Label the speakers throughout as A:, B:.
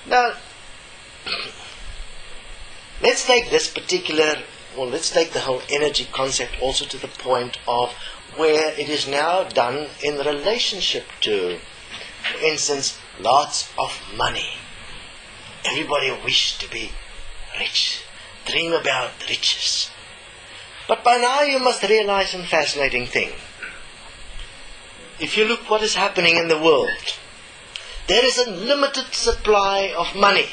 A: Now, let's take this particular, well, let's take the whole energy concept also to the point of where it is now done in relationship to, for instance, lots of money. Everybody wishes to be rich, dream about riches. But by now you must realize a fascinating thing. If you look what is happening in the world, there is a limited supply of money.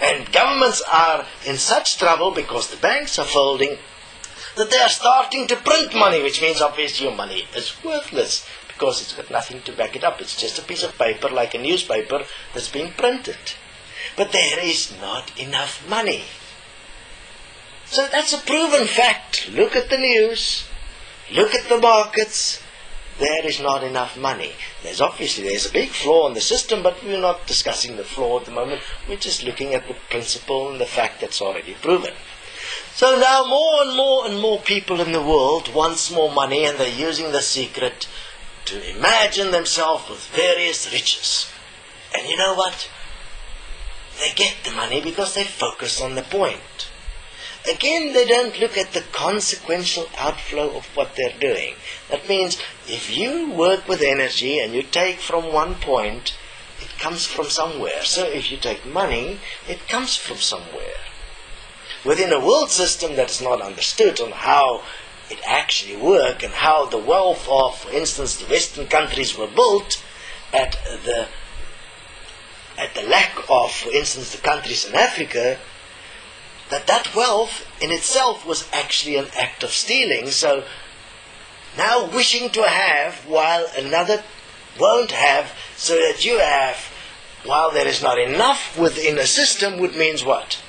A: And governments are in such trouble because the banks are folding that they are starting to print money, which means obviously your money is worthless because it's got nothing to back it up. It's just a piece of paper like a newspaper that's being printed. But there is not enough money. So that's a proven fact. Look at the news. Look at the markets. There is not enough money. There's a big flaw in the system, but we're not discussing the flaw at the moment. We're just looking at the principle and the fact that's already proven. So now more and more people in the world want more money, and they're using the secret to imagine themselves with various riches. And you know what? They get the money because they focus on the point. Again, they don't look at the consequential outflow of what they're doing. That means if you work with energy and you take from one point, it comes from somewhere. So if you take money, it comes from somewhere. Within a world system that is not understood on how it actually works and how the wealth of, for instance, the Western countries were built at the lack of, for instance, the countries in Africa, that wealth in itself was actually an act of stealing. So now wishing to have while another won't have, so that you have while there is not enough within a system, would means what?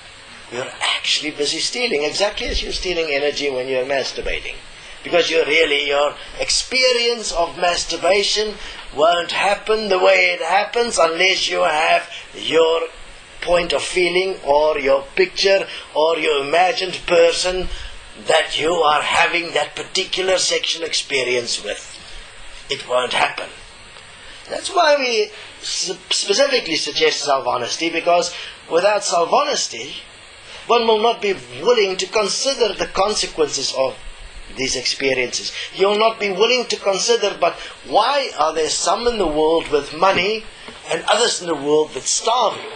A: You're actually busy stealing, exactly as you're stealing energy when you're masturbating. Because your experience of masturbation won't happen the way it happens unless you have your point of feeling or your picture or your imagined person that you are having that particular sexual experience with. It won't happen. That's why we specifically suggest self-honesty, because without self-honesty, one will not be willing to consider the consequences of these experiences. You'll not be willing to consider, but why are there some in the world with money and others in the world that starving?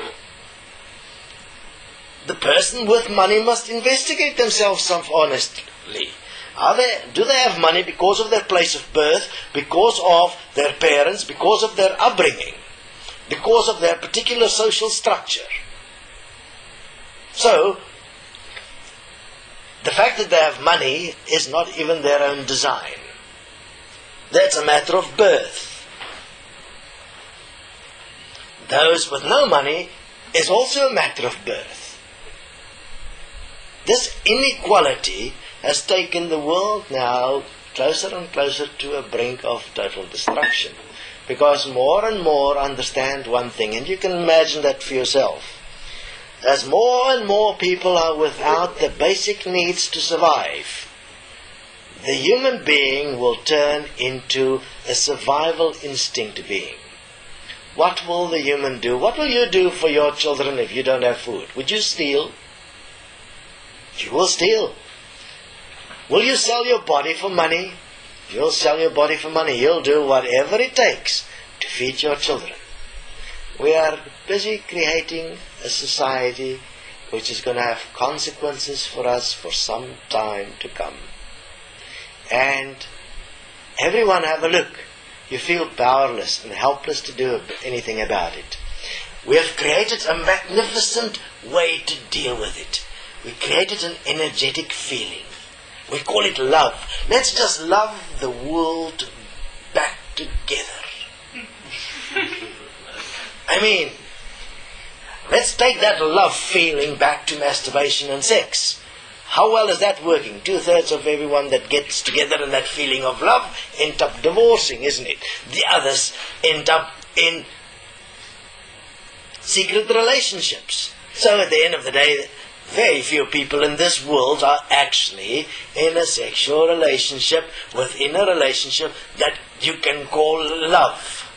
A: The person with money must investigate themselves self-honestly. Do they have money because of their place of birth, because of their parents, because of their upbringing, because of their particular social structure? So, the fact that they have money is not even their own design. That's a matter of birth. Those with no money is also a matter of birth. This inequality has taken the world now closer and closer to a brink of total destruction. Because more and more understand one thing, and you can imagine that for yourself. As more and more people are without the basic needs to survive, the human being will turn into a survival instinct being. What will the human do? What will you do for your children if you don't have food? Would you steal? You will steal. Will you sell your body for money? You'll sell your body for money. You'll do whatever it takes to feed your children. We are busy creating a society which is going to have consequences for us for some time to come. And everyone have a look. You feel powerless and helpless to do anything about it. We have created a magnificent way to deal with it. We created an energetic feeling. We call it love. Let's just love the world back together. I mean, let's take that love feeling back to masturbation and sex. How well is that working? 2/3 of everyone that gets together in that feeling of love end up divorcing, isn't it? The others end up in secret relationships. So at the end of the day, very few people in this world are actually in a sexual relationship within a relationship that you can call love.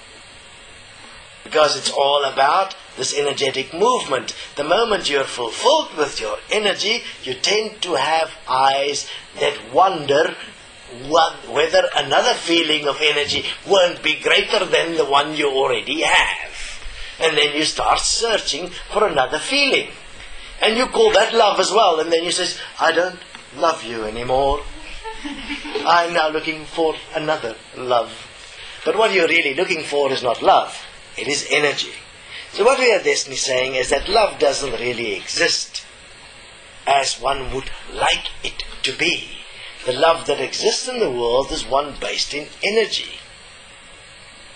A: because it's all about this energetic movement. The moment you're fulfilled with your energy, you tend to have eyes that wonder whether another feeling of energy won't be greater than the one you already have. And then you start searching for another feeling. And you call that love as well. And then you say, I don't love you anymore. I'm now looking for another love. But what you're really looking for is not love. It is energy. So what we are basically saying is that love doesn't really exist as one would like it to be. The love that exists in the world is one based in energy.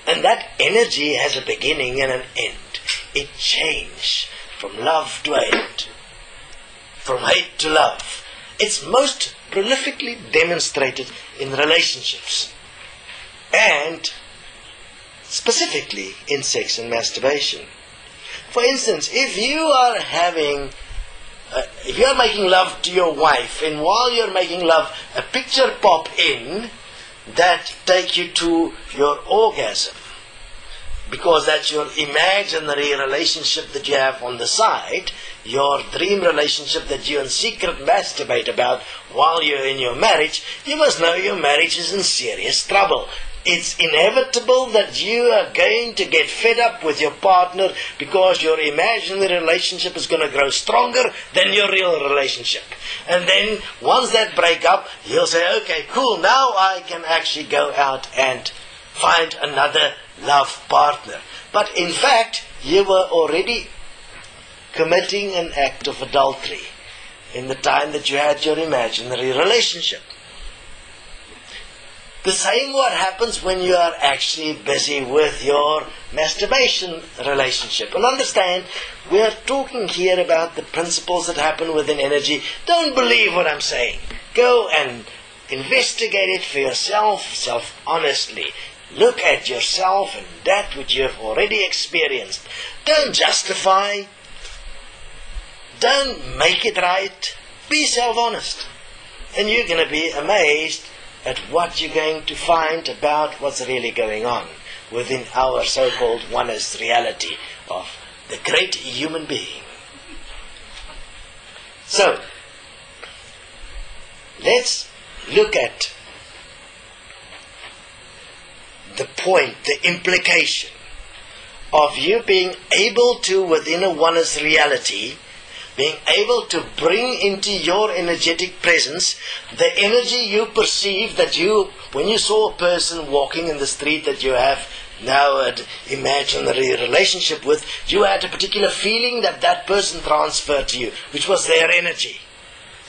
A: And that energy has a beginning and an end. It changes from love to hate, from hate to love. It's most prolifically demonstrated in relationships, and specifically in sex and masturbation. For instance, if you are making love to your wife, and while you're making love, a picture pop in that take you to your orgasm, because that's your imaginary relationship that you have on the side, your dream relationship that you in secret masturbate about while you're in your marriage, you must know your marriage is in serious trouble. It's inevitable that you are going to get fed up with your partner because your imaginary relationship is going to grow stronger than your real relationship. And then once that break up, you'll say, okay, cool, now I can actually go out and find another love partner. But in fact, you were already committing an act of adultery in the time that you had your imaginary relationship. The same what happens when you are actually busy with your masturbation relationship. And understand, we are talking here about the principles that happen within energy. Don't believe what I'm saying. Go and investigate it for yourself, self-honestly. Look at yourself and that which you have already experienced. Don't justify. Don't make it right. Be self-honest. And you're going to be amazed at what you're going to find about what's really going on within our so-called oneness reality of the great human being. So, let's look at the point, the implication of you being able to, within a oneness reality, being able to bring into your energetic presence the energy you perceive that you, when you saw a person walking in the street that you have now an imaginary relationship with, you had a particular feeling that that person transferred to you, which was their energy.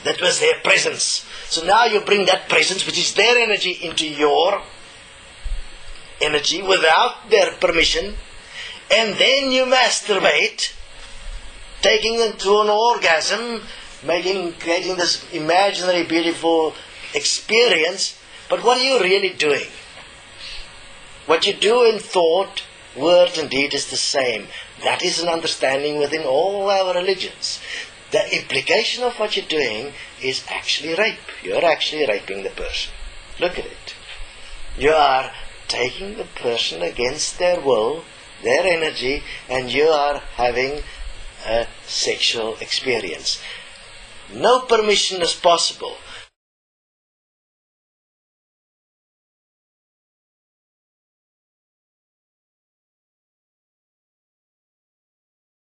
A: That was their presence. So now you bring that presence, which is their energy, into your energy without their permission, and then you masturbate, taking them to an orgasm, creating this imaginary beautiful experience. But what are you really doing? What you do in thought, word and deed is the same. That is an understanding within all our religions. The implication of what you're doing is actually rape. You're actually raping the person. Look at it. You are taking the person against their will, their energy, and you are having a sexual experience. No permission is possible.